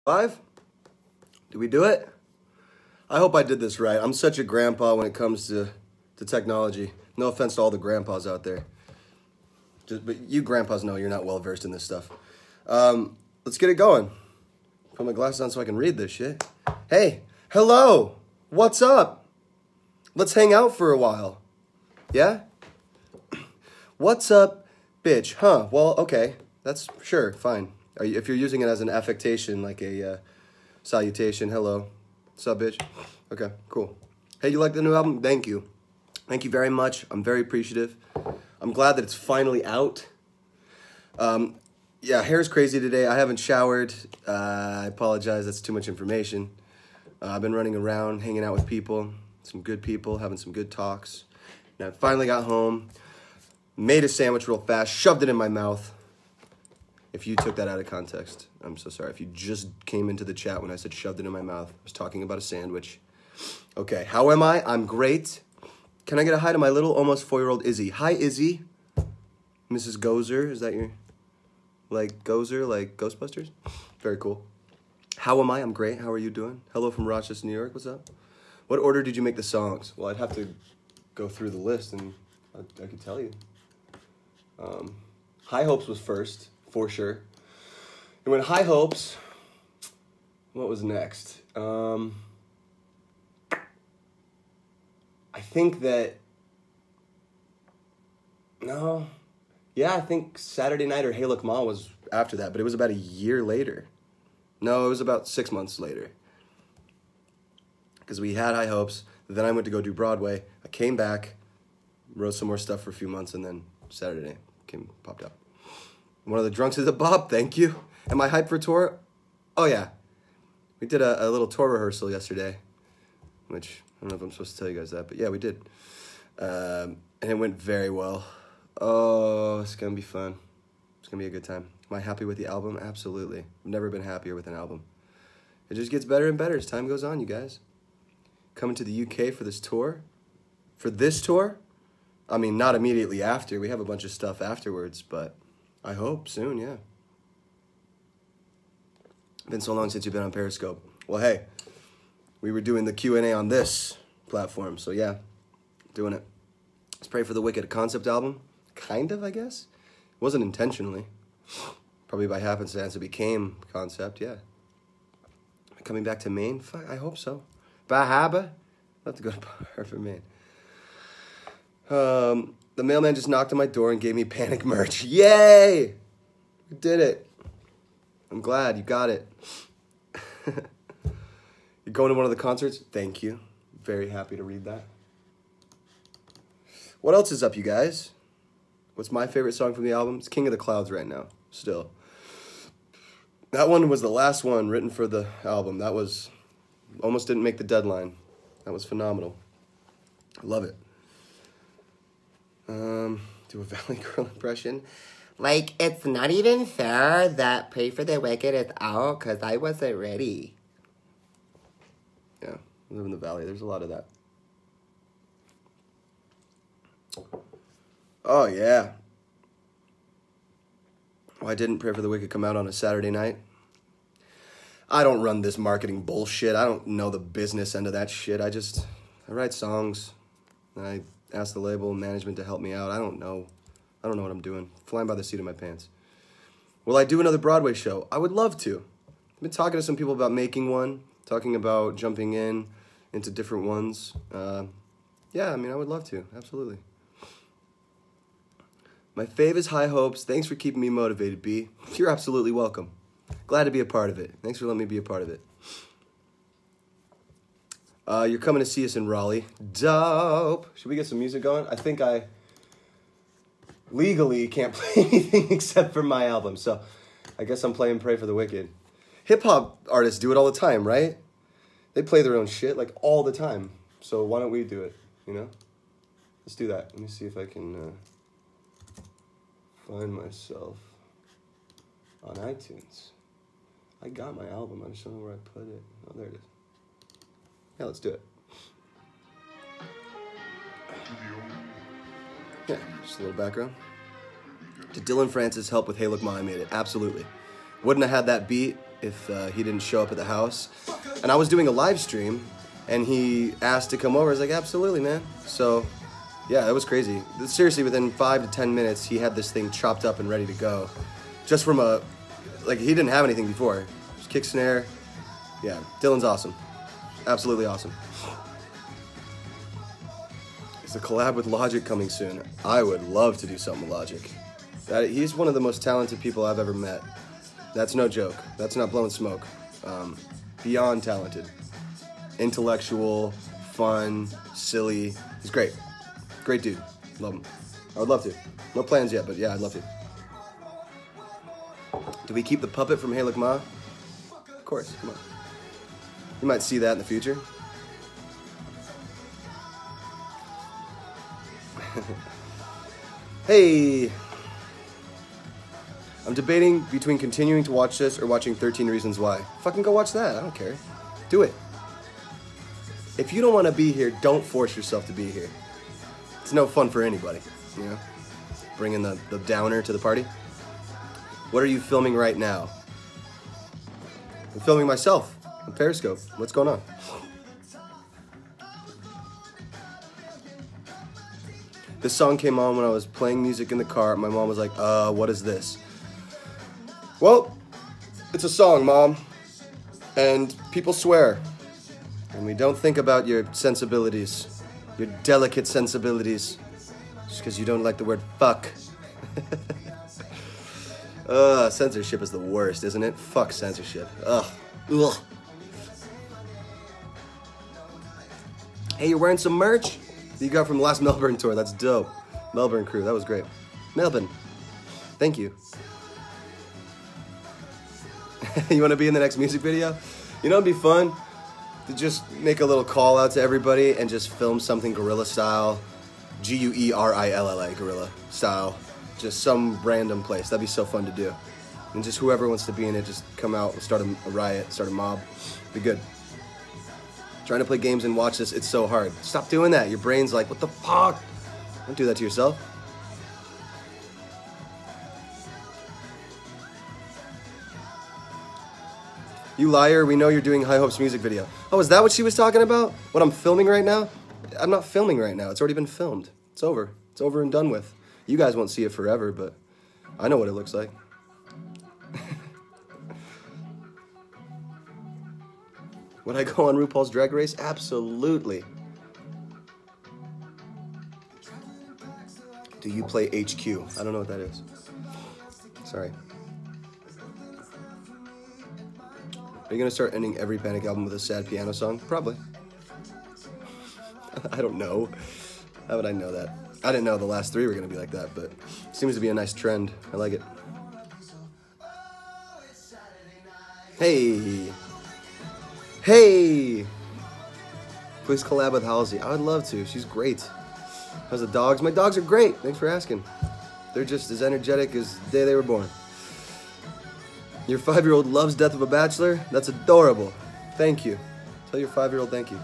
Live? Did we do it? I hope I did this right. I'm such a grandpa when it comes to technology. No offense to all the grandpas out there. But you grandpas know you're not well versed in this stuff. Let's get it going. Put my glasses on so I can read this shit. Hey, hello. What's up? Let's hang out for a while. Yeah? What's up, bitch? Huh? Well, okay. That's sure, fine. If you're using it as an affectation, like a salutation, hello. What's up, bitch? Okay, cool. Hey, you like the new album? Thank you. Thank you very much. I'm very appreciative. I'm glad that it's finally out. Yeah, hair's crazy today. I haven't showered. I apologize. That's too much information. I've been running around, hanging out with people, some good people, having some good talks. And I finally got home, made a sandwich real fast, shoved it in my mouth. If you took that out of context, I'm so sorry. If you just came into the chat when I said shoved it in my mouth, I was talking about a sandwich. Okay, how am I? I'm great. Can I get a hi to my little almost 4-year-old Izzy? Hi, Izzy. Mrs. Gozer, is that your, like, Gozer, like Ghostbusters? Very cool. How am I? I'm great. How are you doing? Hello from Rochester, New York. What's up? What order did you make the songs? Well, I'd have to go through the list and I could tell you. High Hopes was first. For sure. And when High Hopes, what was next? I think that, no. Yeah, I think Saturday Night or Hey Look Ma was after that, but it was about a year later. No, it was about 6 months later. Because we had High Hopes, then I went to go do Broadway. I came back, wrote some more stuff for a few months, and then Saturday popped out. One of the drunks is a Bob, thank you. Am I hyped for tour? Oh yeah. We did a little tour rehearsal yesterday, which I don't know if I'm supposed to tell you guys that, but yeah, we did. And it went very well. Oh, it's going to be fun. It's going to be a good time. Am I happy with the album? Absolutely. I've never been happier with an album. It just gets better and better as time goes on, you guys. Coming to the UK for this tour. For this tour? I mean, not immediately after. We have a bunch of stuff afterwards, but I hope soon, yeah. Been so long since you've been on Periscope. Well, hey, we were doing the Q&A on this platform, so yeah, doing it. Let's Pray for the Wicked, a concept album. Kind of, I guess. It wasn't intentionally. Probably by happenstance it became concept, yeah. Coming back to Maine? Fuck, I hope so. Bahaba? I'll have to go to Hartford, Maine. The mailman just knocked on my door and gave me Panic merch. Yay! We did it. I'm glad you got it. You're going to one of the concerts? Thank you. Very happy to read that. What else is up, you guys? What's my favorite song from the album? It's King of the Clouds right now, still. That one was the last one written for the album. That was, almost didn't make the deadline. That was phenomenal. I love it. Do a Valley Girl impression. Like, it's not even fair that Pray for the Wicked is out because I wasn't ready. Yeah, I live in the Valley. There's a lot of that. Oh, yeah. Why didn't Pray for the Wicked come out on a Saturday night? I don't run this marketing bullshit. I don't know the business end of that shit. I write songs. I ask the label management to help me out. I don't know what I'm doing. Flying by the seat of my pants. Will I do another Broadway show? I would love to. I've been talking to some people about making one, talking about jumping into different ones. Yeah, I mean, I would love to. Absolutely. My fave is High Hopes. Thanks for keeping me motivated, B. You're absolutely welcome. Glad to be a part of it. Thanks for letting me be a part of it. You're coming to see us in Raleigh. Dope. Should we get some music going? I think I legally can't play anything except for my album, so I guess I'm playing Pray for the Wicked. Hip-hop artists do it all the time, right? They play their own shit, like, all the time. So why don't we do it, you know? Let's do that. Let me see if I can find myself on iTunes. I got my album. I just don't know where I put it. Oh, there it is. Yeah, let's do it. Yeah, just a little background. Did Dylan Francis help with Hey Look Ma, I Made It? Absolutely. Wouldn't have had that beat if he didn't show up at the house. And I was doing a live stream, and he asked to come over. I was like, absolutely, man. So, yeah, it was crazy. Seriously, within 5 to 10 minutes, he had this thing chopped up and ready to go. Just from a, like, he didn't have anything before. Just kick snare. Yeah, Dylan's awesome. Absolutely awesome. Is a collab with Logic coming soon? I would love to do something with Logic. He's one of the most talented people I've ever met. That's no joke. That's not blowing smoke. Beyond talented. Intellectual, fun, silly. He's great. Great dude. Love him. I would love to. No plans yet, but yeah, I'd love to. Do we keep the puppet from Hey Look Ma? Of course, come on. You might see that in the future. Hey! I'm debating between continuing to watch this or watching 13 Reasons Why. Fucking go watch that. I don't care. Do it. If you don't want to be here, don't force yourself to be here. It's no fun for anybody, you know? Bringing the downer to the party. What are you filming right now? I'm filming myself on Periscope. What's going on? This song came on when I was playing music in the car. My mom was like, what is this? Well, it's a song, Mom. And people swear. And we don't think about your sensibilities. Your delicate sensibilities. Just because you don't like the word fuck. Censorship is the worst, isn't it? Fuck censorship. Ugh. Ugh. Hey, you're wearing some merch? That you got from the last Melbourne tour. That's dope. Melbourne crew. That was great. Melbourne. Thank you. You want to be in the next music video? You know, it'd be fun to just make a little call out to everybody and just film something guerrilla style. Guerilla, guerrilla style. Just some random place. That'd be so fun to do. And just whoever wants to be in it, just come out and start a riot, start a mob. Be good. Trying to play games and watch this, it's so hard. Stop doing that. Your brain's like, what the fuck? Don't do that to yourself. You liar, we know you're doing High Hopes music video. Oh, is that what she was talking about? What I'm filming right now? I'm not filming right now. It's already been filmed. It's over. It's over and done with. You guys won't see it forever, but I know what it looks like. Would I go on RuPaul's Drag Race? Absolutely. Do you play HQ? I don't know what that is. Sorry. Are you gonna start ending every Panic album with a sad piano song? Probably. I don't know. How would I know that? I didn't know the last 3 were gonna be like that, but it seems to be a nice trend. I like it. Hey! Hey! Please collab with Halsey. I would love to. She's great. How's the dogs? My dogs are great. Thanks for asking. They're just as energetic as the day they were born. Your 5-year-old loves Death of a Bachelor? That's adorable. Thank you. Tell your 5-year-old thank you.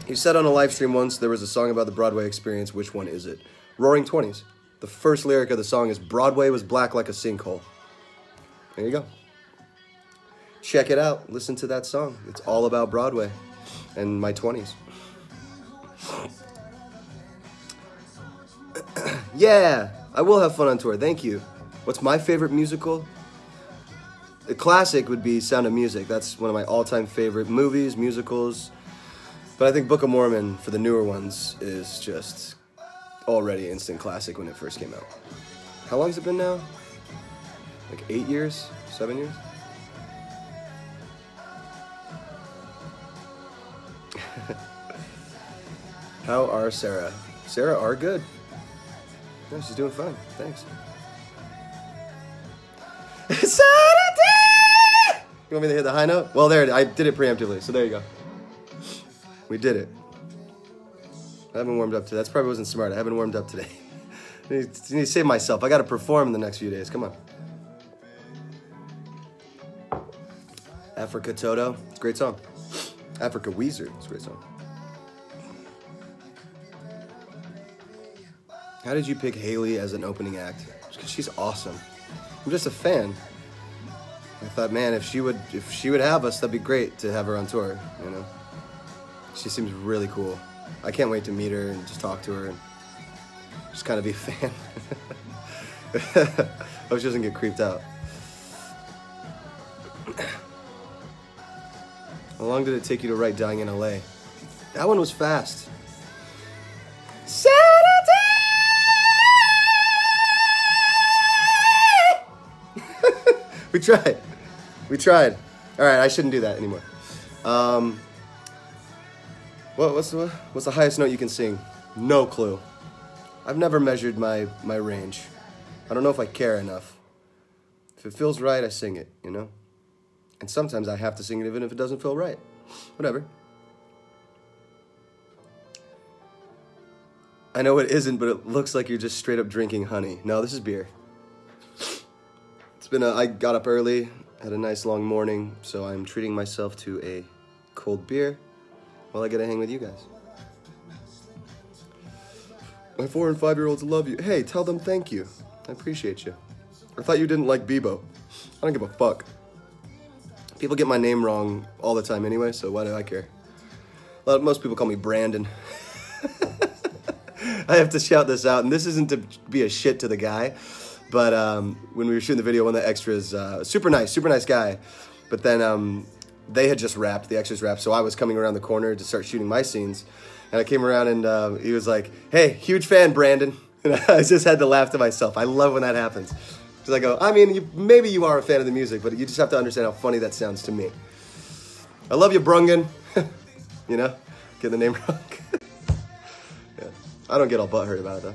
You said on a live stream once there was a song about the Broadway experience. Which one is it? Roaring 20s. The first lyric of the song is Broadway was black like a sinkhole. There you go. Check it out. Listen to that song. It's all about Broadway and my 20s. Yeah, I will have fun on tour. Thank you. What's my favorite musical? The classic would be Sound of Music. That's one of my all-time favorite movies, musicals. But I think Book of Mormon, for the newer ones, is just already instant classic when it first came out. How long has it been now? Like 8 years? 7 years? How are Sarah? Sarah are good. Yeah, she's doing fine. Thanks. You want me to hit the high note? Well, there, I did it preemptively, so there you go. We did it. I haven't warmed up today. That's probably wasn't smart. I haven't warmed up today. I need to save myself. I got to perform in the next few days. Come on. Africa Toto. It's a great song. Africa Weezer. It's a great song. How did you pick Haley as an opening act? Because she's awesome. I'm just a fan. I thought, man, if she would have us, that'd be great to have her on tour, you know? She seems really cool. I can't wait to meet her and just talk to her and just kind of be a fan. Hope she doesn't get creeped out. How long did it take you to write Dying in LA? That one was fast. We tried. We tried. All right, I shouldn't do that anymore. What's the highest note you can sing? No clue. I've never measured my range. I don't know if I care enough. If it feels right, I sing it, you know? And sometimes I have to sing it even if it doesn't feel right. Whatever. I know it isn't, but it looks like you're just straight up drinking honey. No, this is beer. I got up early, had a nice long morning, so I'm treating myself to a cold beer while I get to hang with you guys. My 4- and 5-year-olds love you. Hey, tell them thank you. I appreciate you. I thought you didn't like Bebo. I don't give a fuck. People get my name wrong all the time anyway, so why do I care? Most people call me Brandon. I have to shout this out, and this isn't to be a shit to the guy, but when we were shooting the video, one of the extras, super nice guy, but then they had just wrapped, the extras wrapped, so I was coming around the corner to start shooting my scenes, and I came around and he was like, hey, huge fan, Brandon. And I just had to laugh to myself. I love when that happens. Because I go, I mean, maybe you are a fan of the music, but you just have to understand how funny that sounds to me. I love you, Brungen. You know, get the name wrong. Yeah. I don't get all butthurt about it, though.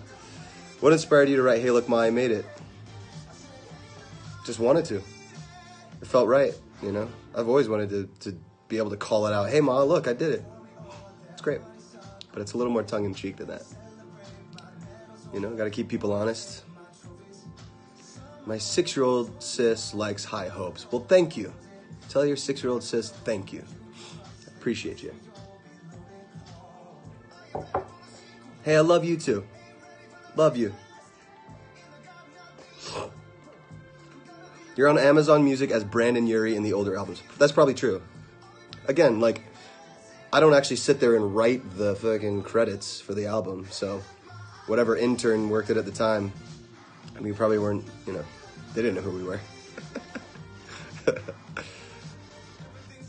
What inspired you to write Hey Look Ma, I Made It? Just wanted to. It felt right, you know? I've always wanted to be able to call it out. Hey, Ma, look, I did it. It's great. But it's a little more tongue-in-cheek than that. You know, gotta keep people honest. My 6-year-old sis likes High Hopes. Well, thank you. Tell your 6-year-old sis thank you. I appreciate you. Hey, I love you too. Love you. You're on Amazon Music as Brendon Urie in the older albums. That's probably true. Again, like, I don't actually sit there and write the fucking credits for the album, so whatever intern worked it at the time, I mean, probably weren't, you know, they didn't know who we were.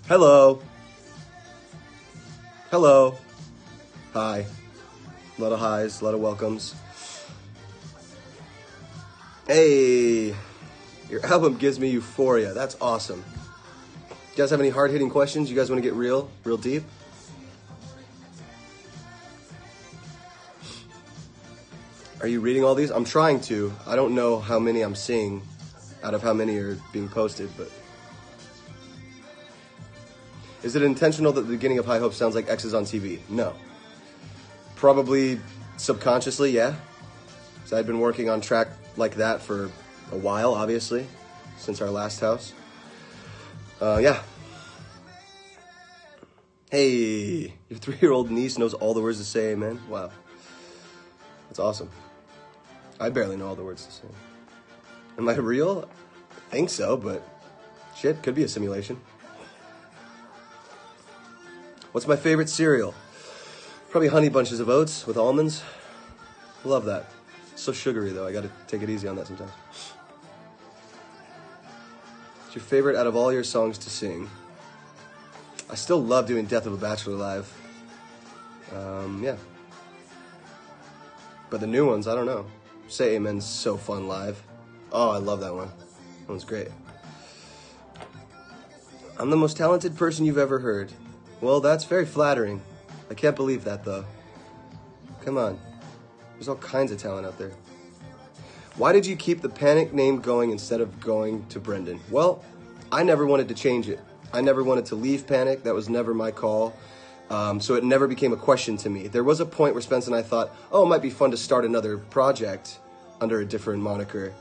Hello. Hello. Hi. A lot of highs, a lot of welcomes. Hey, your album gives me euphoria. That's awesome. You guys have any hard-hitting questions? You guys want to get real deep? Are you reading all these? I'm trying to. I don't know how many I'm seeing out of how many are being posted, but... Is it intentional that the beginning of High Hope sounds like X's on TV? No. Probably subconsciously, yeah. So I'd been working on track like that for a while, obviously, since our last house. Yeah. Hey, your 3-year-old niece knows all the words to say amen? Wow. That's awesome. I barely know all the words to say. Am I real? I think so, but shit, could be a simulation. What's my favorite cereal? Probably Honey Bunches of Oats with almonds. Love that. It's so sugary, though. I gotta take it easy on that sometimes. What's your favorite out of all your songs to sing? I still love doing Death of a Bachelor live. Yeah. But the new ones, I don't know. Say Amen's so fun live. Oh, I love that one. That one's great. I'm the most talented person you've ever heard. Well, that's very flattering. I can't believe that, though. Come on. There's all kinds of talent out there. Why did you keep the Panic name going instead of going to Brendon? Well, I never wanted to change it. I never wanted to leave Panic. That was never my call. So it never became a question to me. There was a point where Spence and I thought, oh, it might be fun to start another project under a different moniker.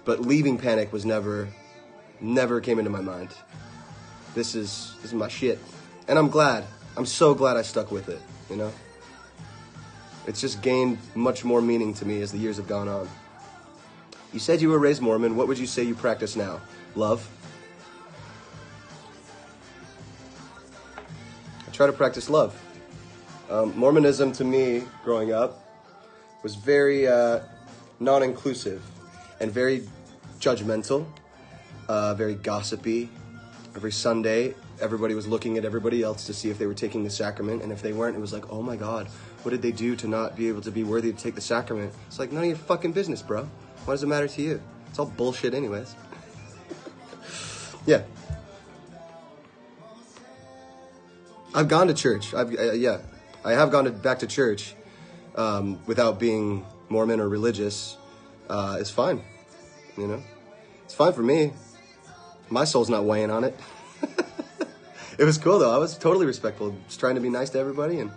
But leaving Panic was never came into my mind. This is my shit. And I'm glad. I'm so glad I stuck with it, you know? It's just gained much more meaning to me as the years have gone on. You said you were raised Mormon. What would you say you practice now? Love. I try to practice love. Mormonism to me, growing up, was very non-inclusive and very judgmental, very gossipy. Every Sunday, everybody was looking at everybody else to see if they were taking the sacrament, and if they weren't, it was like, oh my God, what did they do to not be able to be worthy to take the sacrament? It's like, none of your fucking business, bro. Why does it matter to you? It's all bullshit anyways. Yeah. I've gone to church. I have gone back to church without being Mormon or religious. It's fine, you know. It's fine for me. My soul's not weighing on it. It was cool though. I was totally respectful, just trying to be nice to everybody and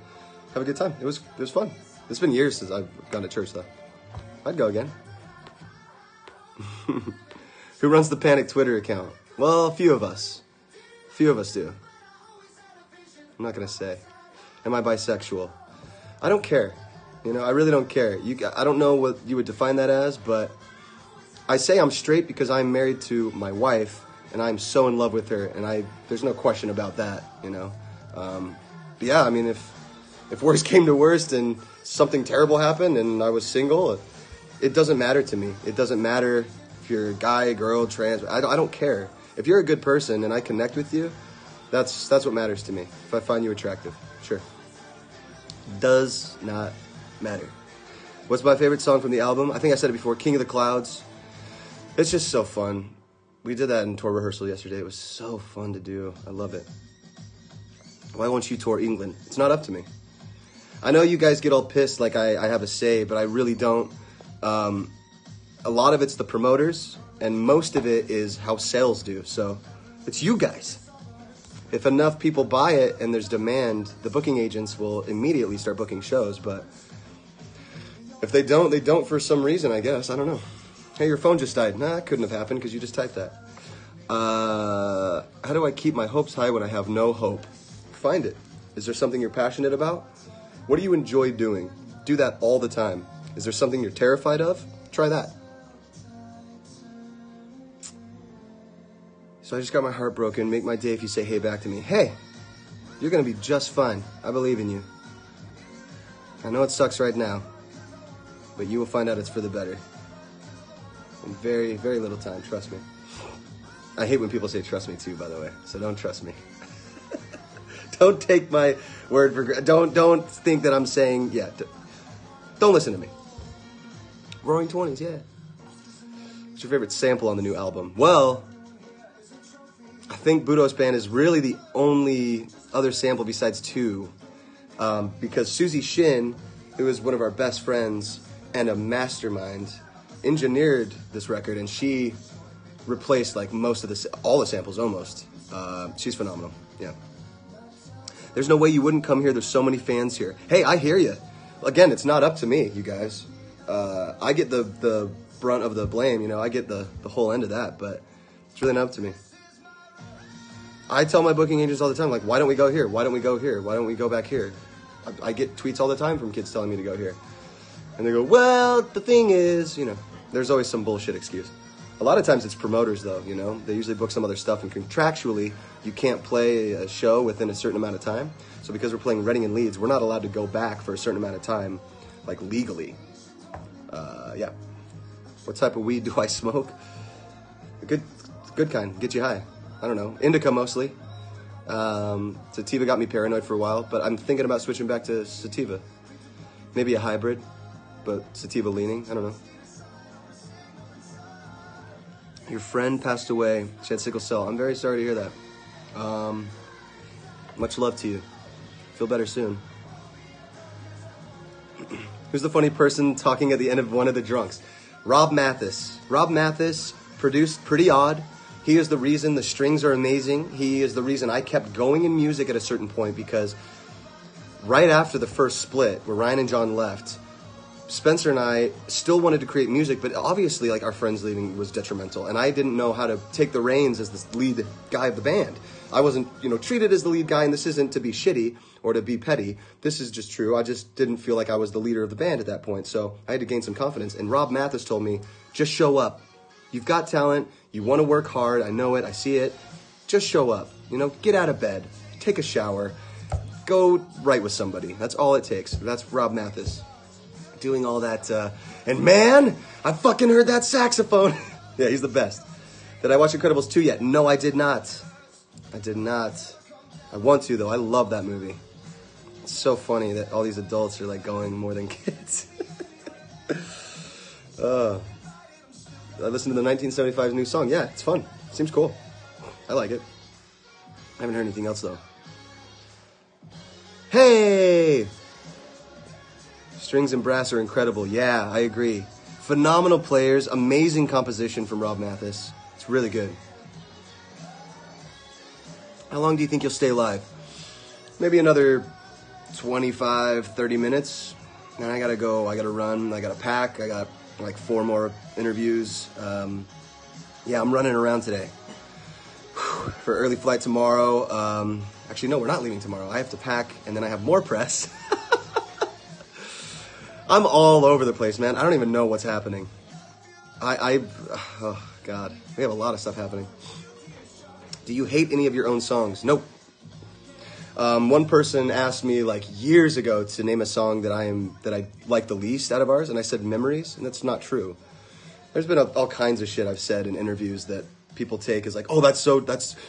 have a good time. It was fun. It's been years since I've gone to church though. I'd go again. Who runs the Panic Twitter account? Well, a few of us. A few of us do. I'm not gonna say. Am I bisexual? I don't care. You know, I really don't care. I don't know what you would define that as, but I say I'm straight because I'm married to my wife, and I'm so in love with her, and there's no question about that, you know. But yeah, I mean, if worst came to worst and something terrible happened and I was single, it doesn't matter to me. It doesn't matter if you're a guy, girl, trans. I don't care. If you're a good person and I connect with you, that's what matters to me. If I find you attractive, sure. Does not matter. What's my favorite song from the album? I think I said it before, King of the Clouds. It's just so fun. We did that in tour rehearsal yesterday. It was so fun to do. I love it. Why won't you tour England? It's not up to me. I know you guys get all pissed like I have a say, but I really don't. A lot of it's the promoters, and most of it is how sales do. So it's you guys. If enough people buy it and there's demand, the booking agents will immediately start booking shows. But if they don't for some reason, I guess. I don't know. Hey, your phone just died. Nah, that couldn't have happened because you just typed that. How do I keep my hopes high when I have no hope? Find it. Is there something you're passionate about? What do you enjoy doing? Do that all the time. Is there something you're terrified of? Try that. So I just got my heart broken. Make my day if you say hey back to me. Hey, you're going to be just fine. I believe in you. I know it sucks right now, but you will find out it's for the better. In very, very little time, trust me. I hate when people say trust me too, by the way, so don't trust me. Don't take my word for don't think that I'm saying, yeah, don't listen to me. Roaring 20s, yeah. What's your favorite sample on the new album? Well, I think Budos Band is really the only other sample besides two, because Susie Shin, who is one of our best friends and a mastermind, engineered this record, and she replaced like all the samples almost. She's phenomenal. Yeah. There's no way you wouldn't come here. There's so many fans here. Hey, I hear you. Again, it's not up to me, you guys. I get the brunt of the blame. You know, I get the whole end of that, but it's really not up to me. I tell my booking agents all the time, like, why don't we go here? Why don't we go here? Why don't we go back here? I get tweets all the time from kids telling me to go here. And they go, well, the thing is, you know, there's always some bullshit excuse. A lot of times it's promoters, though, you know. They usually book some other stuff, and contractually, you can't play a show within a certain amount of time. So because we're playing Reading and Leeds, we're not allowed to go back for a certain amount of time, like, legally. Yeah. What type of weed do I smoke? A good kind. Get you high. I don't know. Indica, mostly. Sativa got me paranoid for a while, but I'm thinking about switching back to sativa. Maybe a hybrid, but sativa leaning. I don't know. Your friend passed away. She had sickle cell. I'm very sorry to hear that. Much love to you. Feel better soon. Who's the funny person talking at the end of one of the drunks? Rob Mathis. Rob Mathis produced Pretty Odd. He is the reason the strings are amazing. He is the reason I kept going in music at a certain point, because right after the first split, where Ryan and John left, Spencer and I still wanted to create music, but obviously, like, our friends leaving was detrimental, and I didn't know how to take the reins as the lead guy of the band. I wasn't, treated as the lead guy, and this isn't to be shitty or to be petty. This is just true. I just didn't feel like I was the leader of the band at that point, so I had to gain some confidence. And Rob Mathis told me, just show up. You've got talent. You want to work hard. I know it. I see it. Just show up. Get out of bed. Take a shower. Go write with somebody. That's all it takes. That's Rob Mathis doing all that. And man, I fucking heard that saxophone. Yeah, he's the best. Did I watch Incredibles 2 yet? No, I did not. I did not. I want to, though. I love that movie. It's so funny that all these adults are, like, going more than kids. I listened to the 1975 new song. Yeah, it's fun. Seems cool. I like it. I haven't heard anything else, though. Hey! Strings and brass are incredible. Yeah, I agree. Phenomenal players. Amazing composition from Rob Mathis. It's really good. How long do you think you'll stay live? Maybe another 25, 30 minutes. And I gotta go. I gotta run. I gotta pack. I got like 4 more interviews. Yeah, I'm running around today. For early flight tomorrow. Actually, no, we're not leaving tomorrow. I have to pack, and then I have more press. I'm all over the place, man. I don't even know what's happening. Oh, God. We have a lot of stuff happening. Do you hate any of your own songs? Nope. One person asked me like years ago to name a song that I like the least out of ours, and I said Memories, and that's not true. There's been all kinds of shit I've said in interviews that people take as like, oh,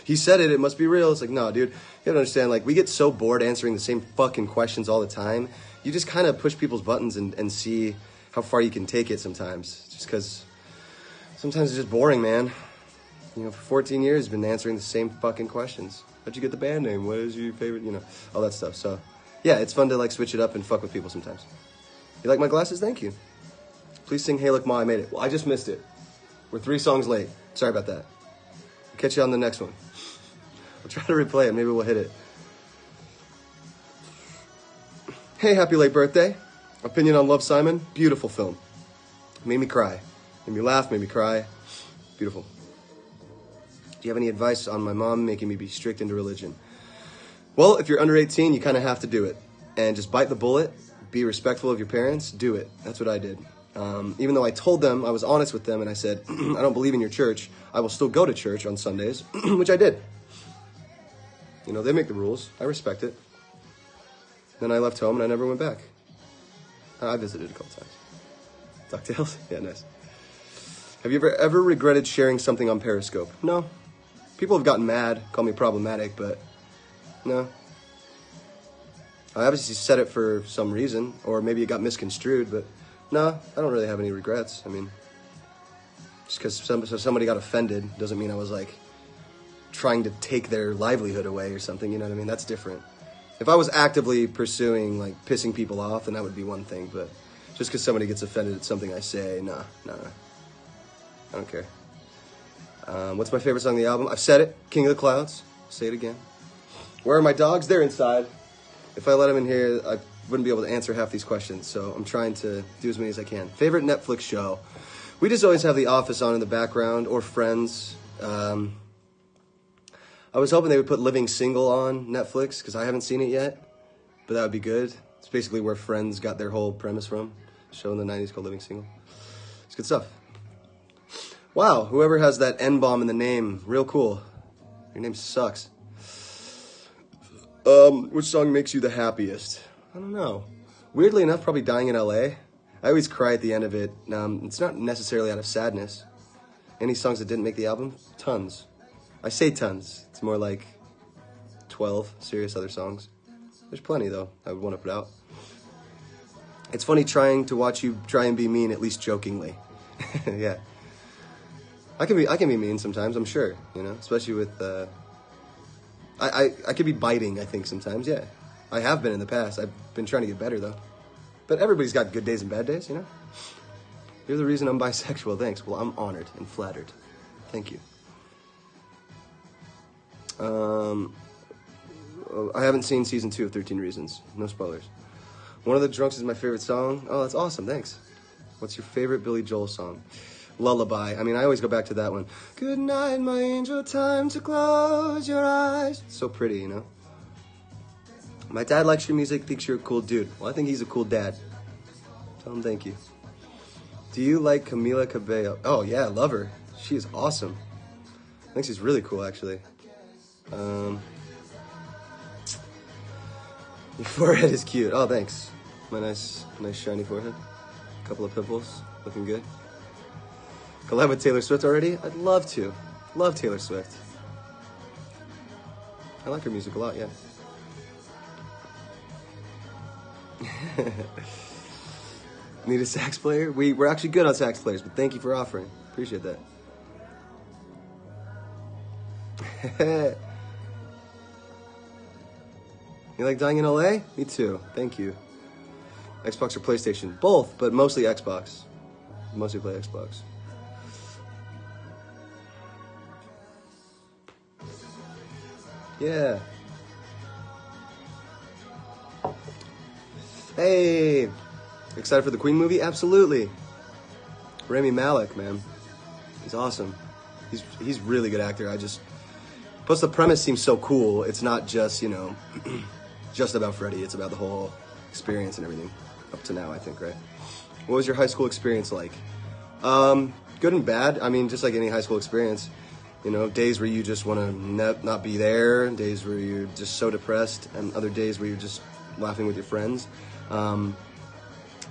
he said it must be real. It's like, no, dude, you don't understand. Like, we get so bored answering the same fucking questions all the time. You just kind of push people's buttons and see how far you can take it sometimes. Just because sometimes it's just boring, man. For 14 years, been answering the same fucking questions. How'd you get the band name? What is your favorite? All that stuff. So, yeah, it's fun to like switch it up and fuck with people sometimes. You like my glasses? Thank you. Please sing Hey Look Ma, I Made It. Well, I just missed it. We're 3 songs late. Sorry about that. I'll catch you on the next one. I'll try to replay it. Maybe we'll hit it. Hey, happy late birthday. Opinion on Love, Simon? Beautiful film. Made me cry. Made me laugh, made me cry. Beautiful. Do you have any advice on my mom making me be strict into religion? Well, if you're under 18, you kind of have to do it. And just bite the bullet. Be respectful of your parents. Do it. That's what I did. Even though I told them, I was honest with them, and I said, I don't believe in your church. I will still go to church on Sundays, which I did. They make the rules. I respect it. Then I left home, and I never went back. I visited a couple times. DuckTales? Yeah, nice. Have you ever regretted sharing something on Periscope? No. People have gotten mad, call me problematic, but no. I obviously said it for some reason, or maybe it got misconstrued, but no, I don't really have any regrets. I mean, just because somebody got offended doesn't mean I was like trying to take their livelihood away or something, you know what I mean? That's different. If I was actively pursuing like pissing people off, then that would be one thing, but just because somebody gets offended at something I say, no. I don't care. What's my favorite song on the album? I've said it, King of the Clouds. Say it again. Where are my dogs? They're inside. If I let them in here, I wouldn't be able to answer half these questions, so I'm trying to do as many as I can. Favorite Netflix show? We just always have The Office on in the background, or Friends. I was hoping they would put Living Single on Netflix, because I haven't seen it yet, but that would be good. It's basically where Friends got their whole premise from. A show in the 90s called Living Single. It's good stuff. Wow, whoever has that N-bomb in the name, real cool. Your name sucks. Which song makes you the happiest? I don't know. Weirdly enough, probably Dying in L.A. I always cry at the end of it. It's not necessarily out of sadness. Any songs that didn't make the album? Tons. I say tons. It's more like 12 serious other songs. There's plenty, though, I would want to put out. It's funny trying to watch you try and be mean, at least jokingly. Yeah. I can be mean sometimes, I'm sure, especially with, I could be biting, I think, sometimes, yeah. I have been in the past. I've been trying to get better, though. But everybody's got good days and bad days, You're the reason I'm bisexual, thanks. Well, I'm honored and flattered. Thank you. I haven't seen season 2 of 13 Reasons. No spoilers. One of the Drunks is my favorite song. Oh, that's awesome. Thanks. What's your favorite Billy Joel song? Lullaby. I mean, I always go back to that one. Good night, my angel, time to close your eyes. It's so pretty, you know? My dad likes your music, thinks you're a cool dude. Well, I think he's a cool dad. Tell him thank you. Do you like Camila Cabello? Oh, yeah, I love her. She is awesome. I think she's really cool, actually. Your forehead is cute. Oh, thanks. My nice shiny forehead. Couple of pimples. Looking good. Collab with Taylor Swift already? I'd love to. Love Taylor Swift. I like her music a lot, yeah. Need a sax player? We're actually good on sax players, but thank you for offering. Appreciate that. You like dying in LA? Me too. Thank you. Xbox or PlayStation? Both, but mostly Xbox. Mostly play Xbox. Yeah. Hey! Excited for the Queen movie? Absolutely. Rami Malek, man. He's awesome. He's really good actor. Plus the premise seems so cool. It's not just, you know, just about Freddie. It's about the whole experience and everything. Up to now, I think, right? What was your high school experience like? Good and bad. I mean, just like any high school experience. You know, days where you just want to not be there, days where you're just so depressed, and other days where you're just laughing with your friends.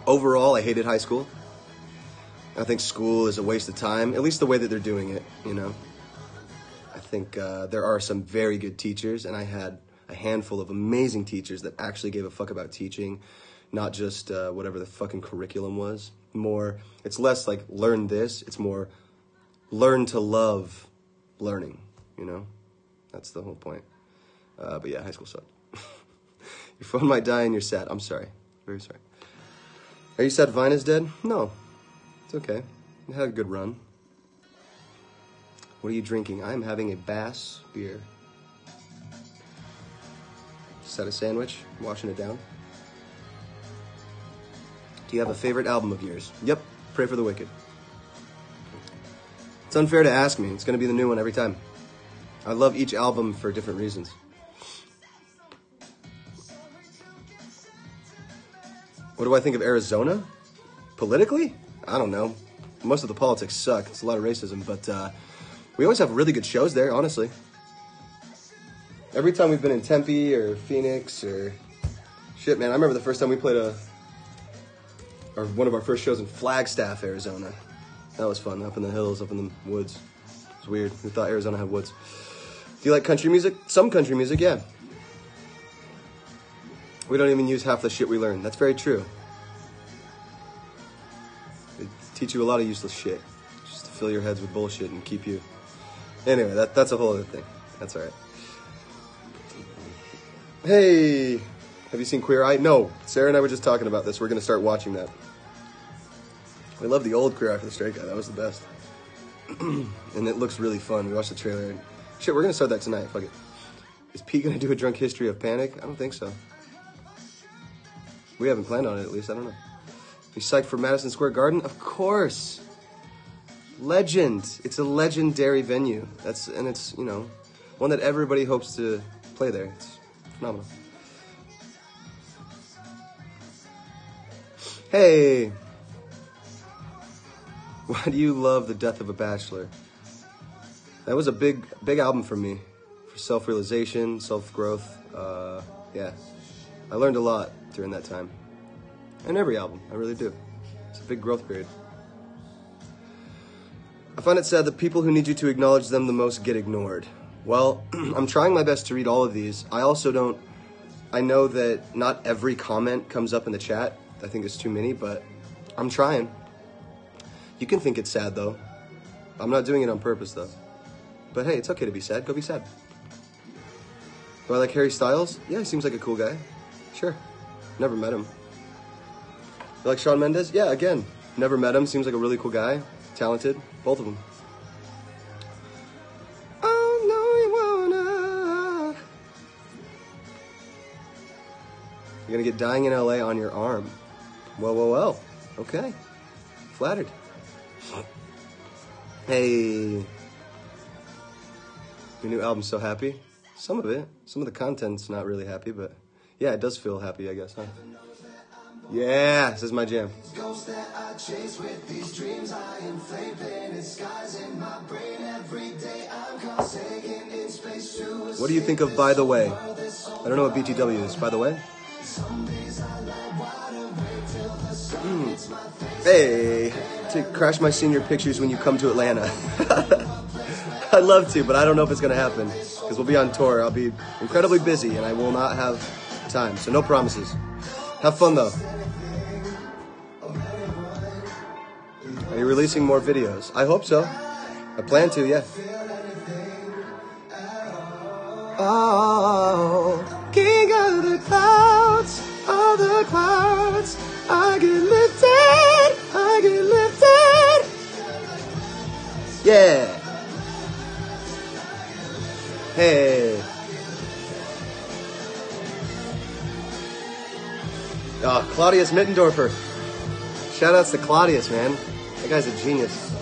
Overall, I hated high school. I think school is a waste of time, at least the way that they're doing it, you know. I think there are some very good teachers, and I had a handful of amazing teachers that actually gave a fuck about teaching, not just whatever the fucking curriculum was. It's less like learn this, it's more learn to love learning, you know? That's the whole point. But yeah, high school sucked. Your phone might die and you're sad. I'm sorry. Very sorry. Are you sad Vine is dead? No. It's okay. You had a good run. What are you drinking? I'm having a Bass beer. Just had a sandwich, washing it down. Do you have a favorite album of yours? Yep. Pray for the Wicked. It's unfair to ask me. It's going to be the new one every time. I love each album for different reasons. What do I think of Arizona? Politically? I don't know. Most of the politics suck. It's a lot of racism, but we always have really good shows there, honestly. Every time we've been in Tempe or Phoenix or... Shit, man, I remember the first time we played one of our first shows in Flagstaff, Arizona. That was fun, up in the hills, up in the woods. It was weird. We thought Arizona had woods. Do you like country music? Some country music, yeah. We don't even use half the shit we learn. That's very true. They teach you a lot of useless shit. Just to fill your heads with bullshit and keep you... Anyway, that's a whole other thing. That's alright. Hey! Have you seen Queer Eye? No. Sarah and I were just talking about this. We're going to start watching that. I love the old Queer Eye for the Straight Guy. That was the best. And it looks really fun. We watched the trailer. And shit, we're going to start that tonight. Fuck it. Is Pete going to do a drunk history of Panic? I don't think so. We haven't planned on it, at least. I don't know. You psyched for Madison Square Garden? Of course. Legend. It's a legendary venue. And it's, you know, one that everybody hopes to play there. It's phenomenal. Hey. Why do you love The Death of a Bachelor? That was a big album for me. For self-realization, self-growth. Yeah. I learned a lot during that time. And every album, I really do. It's a big growth period. I find it sad that people who need you to acknowledge them the most get ignored. Well, I'm trying my best to read all of these. I know that not every comment comes up in the chat. I think it's too many, but I'm trying. You can think it's sad, though. I'm not doing it on purpose, though. But hey, it's okay to be sad. Go be sad. Do I like Harry Styles? Yeah, he seems like a cool guy. Sure. Never met him. You like Shawn Mendes? Yeah, again. Never met him. Seems like a really cool guy. Talented. Both of them. Oh, no, you wanna. You're gonna get Dying in LA on your arm. Well, well, well. Okay. Flattered. Hey. Your new album's so happy. Some of it. Some of the content's not really happy, but yeah, it does feel happy, I guess, huh? Yeah, this is my jam. What do you think of By the Way? I don't know what BTW is. By the Way? Hey, to crash my senior pictures when you come to Atlanta. I'd love to, but I don't know if it's going to happen because we'll be on tour. I'll be incredibly busy and I will not have time, so no promises. Have fun though. Are you releasing more videos? I hope so. I plan to, yeah. Oh, king of the clouds, I get lifted, Yeah. Hey. Oh, Claudius Mittendorfer. Shoutouts to Claudius, man. That guy's a genius.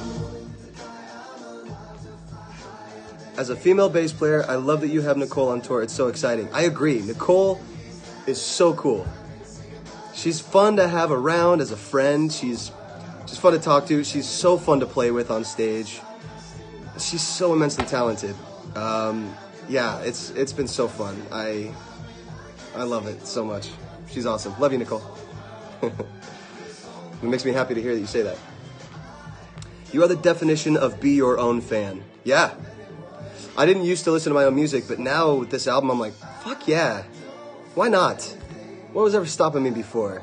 As a female bass player, I love that you have Nicole on tour. It's so exciting. I agree. Nicole is so cool. She's fun to have around as a friend. She's just fun to talk to. She's so fun to play with on stage. She's so immensely talented. Yeah, it's been so fun. I love it so much. She's awesome. Love you, Nicole. It makes me happy to hear that you say that. You are the definition of be your own fan. Yeah. I didn't used to listen to my own music, but now with this album, I'm like, fuck yeah. Why not? What was ever stopping me before?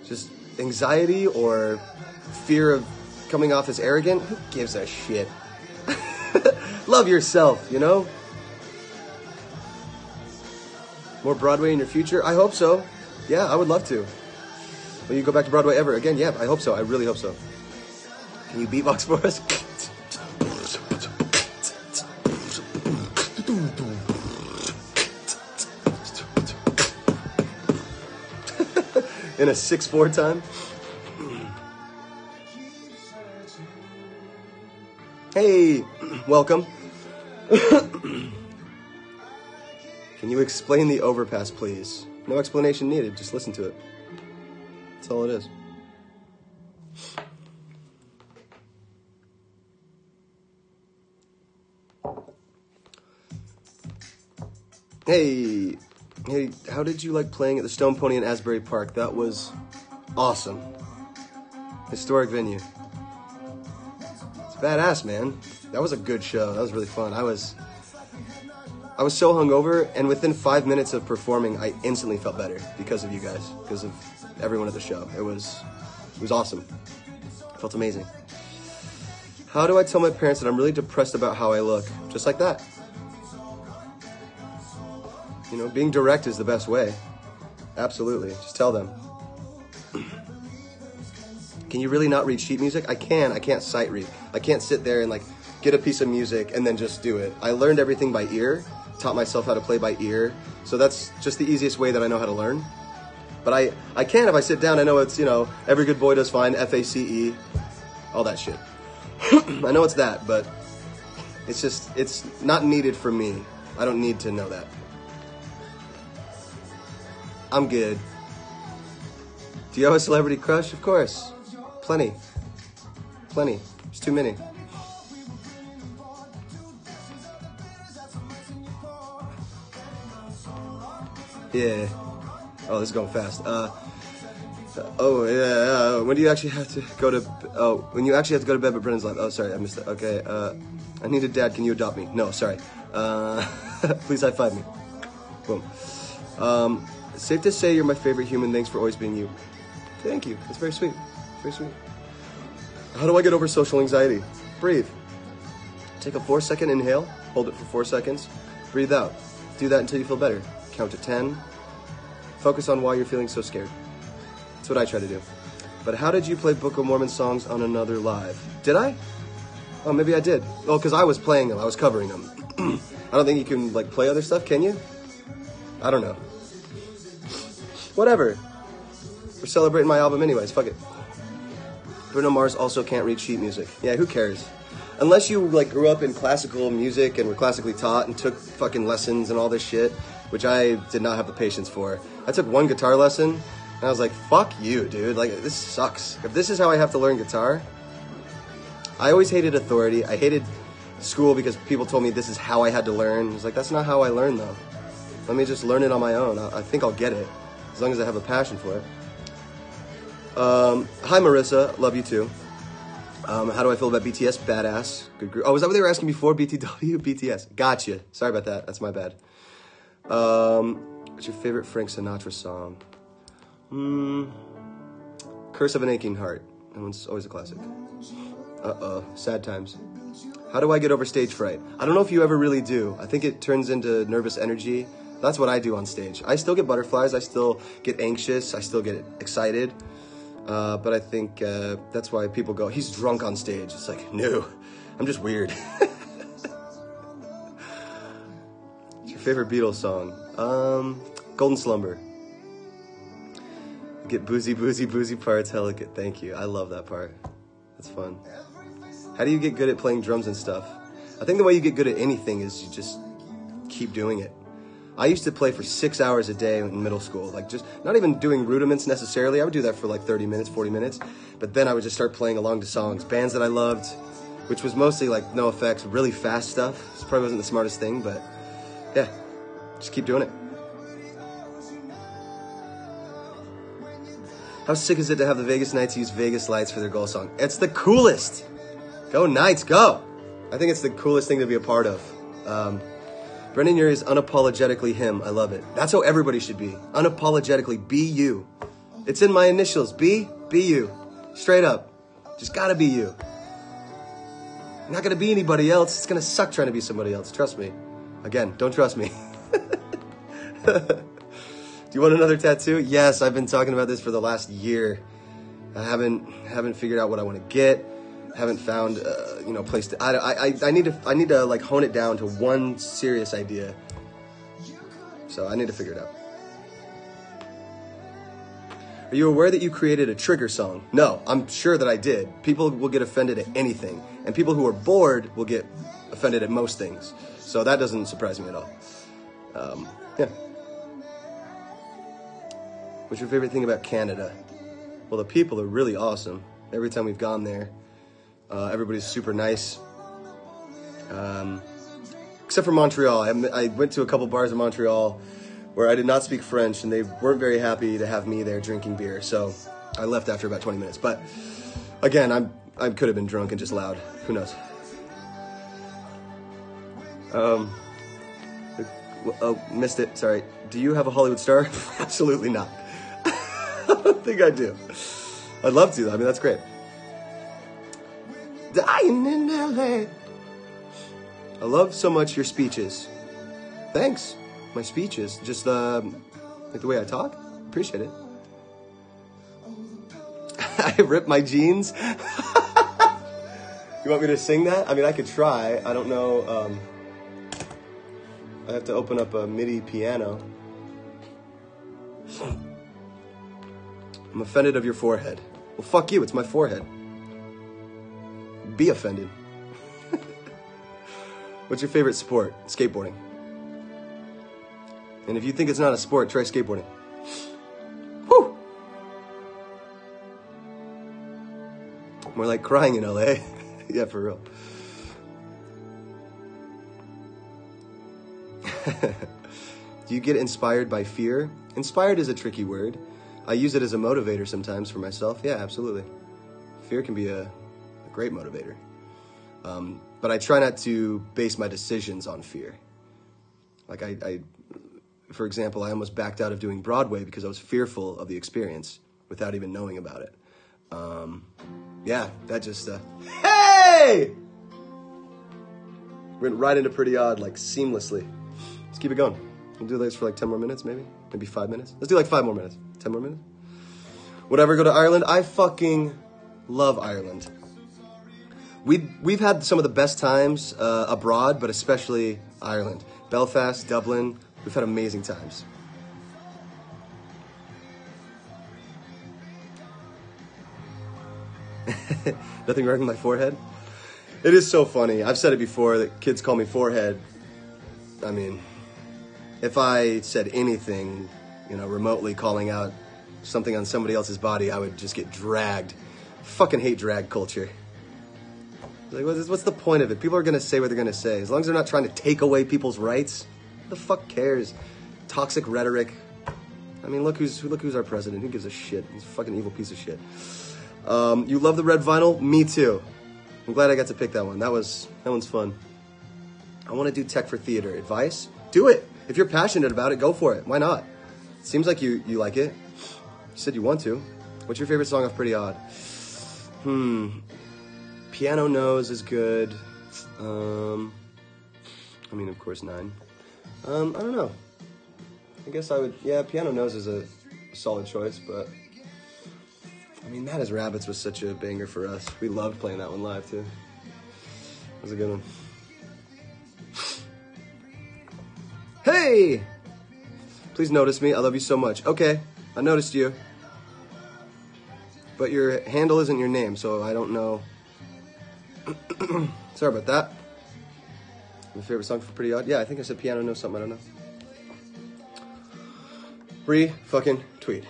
Just anxiety or fear of coming off as arrogant? Who gives a shit? Love yourself, you know? More Broadway in your future? I hope so. Yeah, I would love to. Will you go back to Broadway ever again? Yeah, I hope so. I really hope so. Can you beatbox for us? In a 6/4 time? Hey, welcome. Can you explain the overpass, please? No explanation needed, just listen to it. That's all it is. Hey, how did you like playing at the Stone Pony in Asbury Park? That was awesome. Historic venue. It's badass, man. That was a good show. That was really fun. I was so hungover, and within 5 minutes of performing, I instantly felt better because of you guys, because of everyone at the show. It was awesome. It felt amazing. How do I tell my parents that I'm really depressed about how I look? Just like that. You know, being direct is the best way. Absolutely. Just tell them. Can you really not read sheet music? I can. I can't sight read. I can't sit there and like get a piece of music and then just do it. I learned everything by ear, taught myself how to play by ear. So that's just the easiest way that I know how to learn. But I can if I sit down. I know it's, you know, every good boy does fine, FACE, all that shit. I know it's that, but it's just, it's not needed for me. I don't need to know that. I'm good. Do you have a celebrity crush? Of course. Plenty. Plenty. There's too many. Yeah. Oh, this is going fast. Oh, yeah. When do you actually have to go to... Oh, when you actually have to go to bed, but Brendon's live. Oh, sorry, I missed that. Okay, I need a dad. Can you adopt me? No, sorry. Please high five me. Boom. Safe to say you're my favorite human. Thanks for always being you. Thank you. That's very sweet. Very sweet. How do I get over social anxiety? Breathe. Take a 4-second inhale. Hold it for 4 seconds. Breathe out. Do that until you feel better. Count to 10. Focus on why you're feeling so scared. That's what I try to do. But how did you play Book of Mormon songs on another live? Did I? Oh, maybe I did. Oh, because I was playing them. I was covering them. I don't think you can, like, play other stuff, can you? I don't know. Whatever. We're celebrating my album anyways, fuck it. Bruno Mars also can't read sheet music. Yeah, who cares? Unless you like grew up in classical music and were classically taught and took fucking lessons and all this shit, which I did not have the patience for. I took one guitar lesson and I was like, fuck you, dude. Like, this sucks. If this is how I have to learn guitar. I always hated authority. I hated school because people told me this is how I had to learn. I was like, that's not how I learn though. Let me just learn it on my own. I think I'll get it as long as I have a passion for it. Hi Marissa, love you too. How do I feel about BTS? Badass. Good group. Oh, was that what they were asking before? BTW? BTS. Gotcha. Sorry about that. That's my bad. What's your favorite Frank Sinatra song? Curse of an Aching Heart. That one's always a classic. Sad times. How do I get over stage fright? I don't know if you ever really do. I think it turns into nervous energy. That's what I do on stage. I still get butterflies. I still get anxious. I still get excited. But I think that's why people go, he's drunk on stage. It's like, no, I'm just weird. What's your favorite Beatles song? Golden Slumber. Get boozy, boozy, boozy parts, hella good. Thank you. I love that part. That's fun. How do you get good at playing drums and stuff? I think the way you get good at anything is you just keep doing it. I used to play for 6 hours a day in middle school, like just not even doing rudiments necessarily. I would do that for like 30 minutes, 40 minutes, but then I would just start playing along to songs, bands that I loved, which was mostly like no effects, really fast stuff. This probably wasn't the smartest thing, but yeah, just keep doing it. How sick is it to have the Vegas Knights use Vegas Lights for their goal song? It's the coolest. Go Knights, go. I think it's the coolest thing to be a part of. Brendon Urie is unapologetically him. I love it. That's how everybody should be. Unapologetically, be you. It's in my initials. Be you. Straight up. Just gotta be you. You're not gonna be anybody else. It's gonna suck trying to be somebody else. Trust me. Again, don't trust me. Do you want another tattoo? Yes, I've been talking about this for the last year. I haven't figured out what I want to get. Haven't found place to. I need to like hone it down to one serious idea. So I need to figure it out. Are you aware that you created a trigger song? No, I'm sure that I did. People will get offended at anything, and people who are bored will get offended at most things. So that doesn't surprise me at all. Yeah. What's your favorite thing about Canada? Well, the people are really awesome. Every time we've gone there. Everybody's super nice, except for Montreal. I went to a couple bars in Montreal where I did not speak French, and they weren't very happy to have me there drinking beer, so I left after about 20 minutes. But again, I could have been drunk and just loud. Who knows? Missed it. Sorry. Do you have a Hollywood star? Absolutely not. I don't think I do. I'd love to. I mean, that's great. Dying in LA. I love so much your speeches. Thanks. My speeches. Just like the way I talk. Appreciate it. I rip my jeans. You want me to sing that? I mean, I could try. I don't know. I have to open up a MIDI piano. I'm offended of your forehead. Well, fuck you. It's my forehead. Be offended. What's your favorite sport? Skateboarding. And if you think it's not a sport, try skateboarding. Whew! More like crying in LA. Yeah, for real. Do you get inspired by fear? Inspired is a tricky word. I use it as a motivator sometimes for myself. Yeah, absolutely. Fear can be a great motivator. But I try not to base my decisions on fear. Like for example, I almost backed out of doing Broadway because I was fearful of the experience without even knowing about it. Yeah, that just, hey! Went right into Pretty Odd, like seamlessly. Let's keep it going. We'll do this for like 10 more minutes, maybe 5 minutes. Let's do like 5 more minutes. 10 more minutes. Would I ever go to Ireland? I fucking love Ireland. We've had some of the best times abroad, but especially Ireland. Belfast, Dublin, we've had amazing times. Nothing wrong with my forehead? It is so funny. I've said it before that kids call me forehead. I mean, if I said anything, you know, remotely calling out something on somebody else's body, I would just get dragged. Fucking hate drag culture. Like, what's the point of it? People are going to say what they're going to say. As long as they're not trying to take away people's rights, who the fuck cares? Toxic rhetoric. I mean, look who's our president. Who gives a shit? He's a fucking evil piece of shit. You love the red vinyl? Me too. I'm glad I got to pick that one. That one's fun. I want to do tech for theater. Advice? Do it. If you're passionate about it, go for it. Why not? It seems like you like it. You said you want to. What's your favorite song off Pretty Odd? Piano Nose is good. I mean, of course, 9. I don't know. I guess I would, yeah, Piano Nose is a solid choice, but I mean, Mad as Rabbits was such a banger for us. We loved playing that one live, too. That was a good one. Hey! Please notice me. I love you so much. Okay, I noticed you. But your handle isn't your name, so I don't know. Sorry about that. My favorite song for Pretty Odd? Yeah, I think I said Piano Nose something, I don't know. Fucking tweet.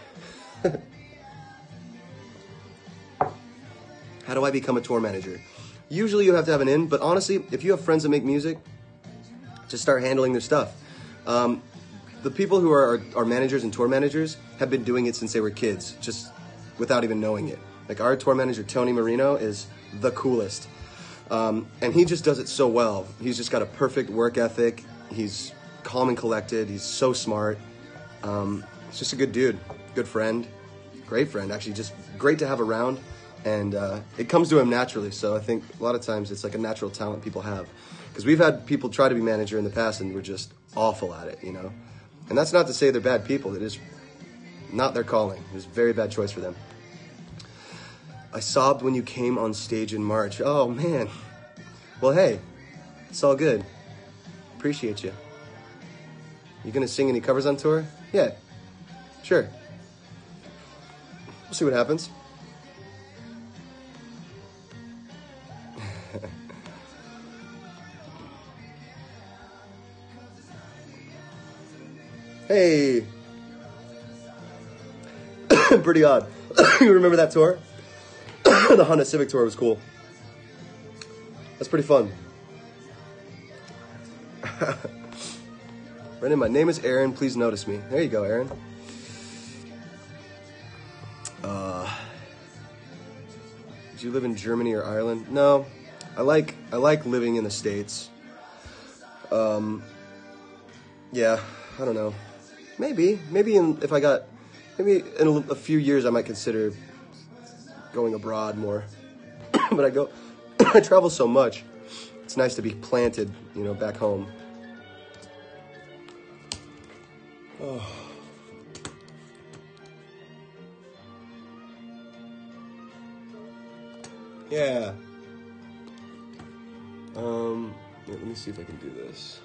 How do I become a tour manager? Usually you have to have an in, but honestly, if you have friends that make music, just start handling their stuff. The people who are our managers and tour managers have been doing it since they were kids, just without even knowing it. Like our tour manager, Tony Marino, is the coolest. And he just does it so well. He's just got a perfect work ethic. He's calm and collected. He's so smart. He's just a good dude, good friend, great friend, actually, just great to have around. And it comes to him naturally. So I think a lot of times it's like a natural talent people have. Because we've had people try to be manager in the past and we're just awful at it, you know. And that's not to say they're bad people. It is not their calling. It was a very bad choice for them. I sobbed when you came on stage in March. Oh, man. Well, hey, it's all good. Appreciate you. You gonna sing any covers on tour? Yeah, sure. We'll see what happens. Hey. Pretty Odd. You remember that tour? The Honda Civic tour was cool. That's pretty fun. Brendon, my name is Aaron. Please notice me. There you go, Aaron. Did you live in Germany or Ireland? No. I like living in the States. Yeah, I don't know. Maybe in a few years I might consider going abroad more. But I travel so much. It's nice to be planted, you know, back home. Oh. Yeah. Let me see if I can do this.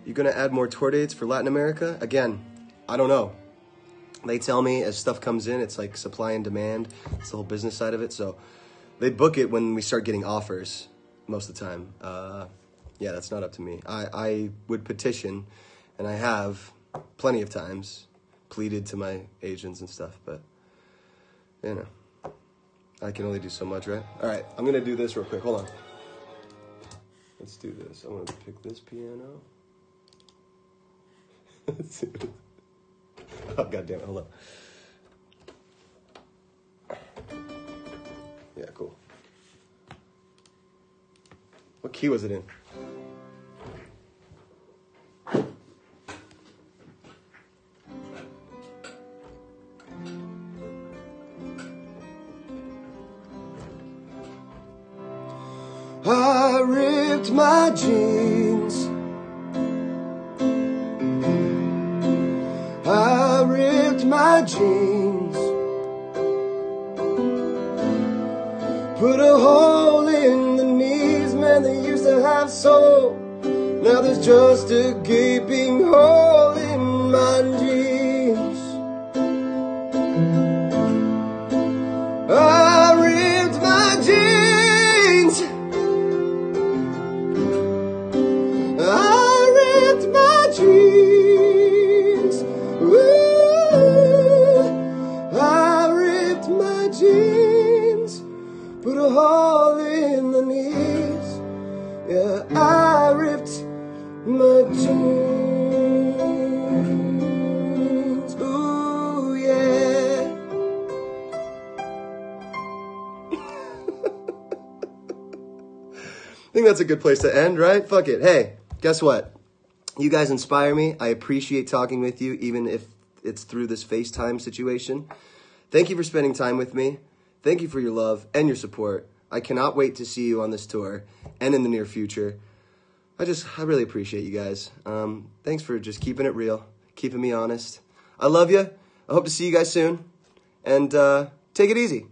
You gonna add more tour dates for Latin America? Again, I don't know. They tell me as stuff comes in, it's like supply and demand. It's the whole business side of it. So they book it when we start getting offers most of the time. Yeah, that's not up to me. I would petition, and I have plenty of times pleaded to my agents and stuff, but, you know, I can only do so much, right? All right, I'm going to do this real quick. Hold on. Let's do this. I want to pick this piano. Let's see. Oh, God damn it. Hold on. Yeah, cool. What key was it in? I ripped my jeans. I ripped my jeans. Put a hole in the knees, man, they used to have soul. Now there's just a gaping hole in my jeans. I ripped my jeans. I ripped my jeans. Ooh, I ripped my jeans. Put a hole in the knees. Yeah, I ripped my jeans. Ooh, yeah. I think that's a good place to end, right? Fuck it. Hey, guess what? You guys inspire me. I appreciate talking with you, even if it's through this FaceTime situation. Thank you for spending time with me. Thank you for your love and your support. I cannot wait to see you on this tour and in the near future. I really appreciate you guys. Thanks for just keeping it real, keeping me honest. I love you. I hope to see you guys soon. And take it easy.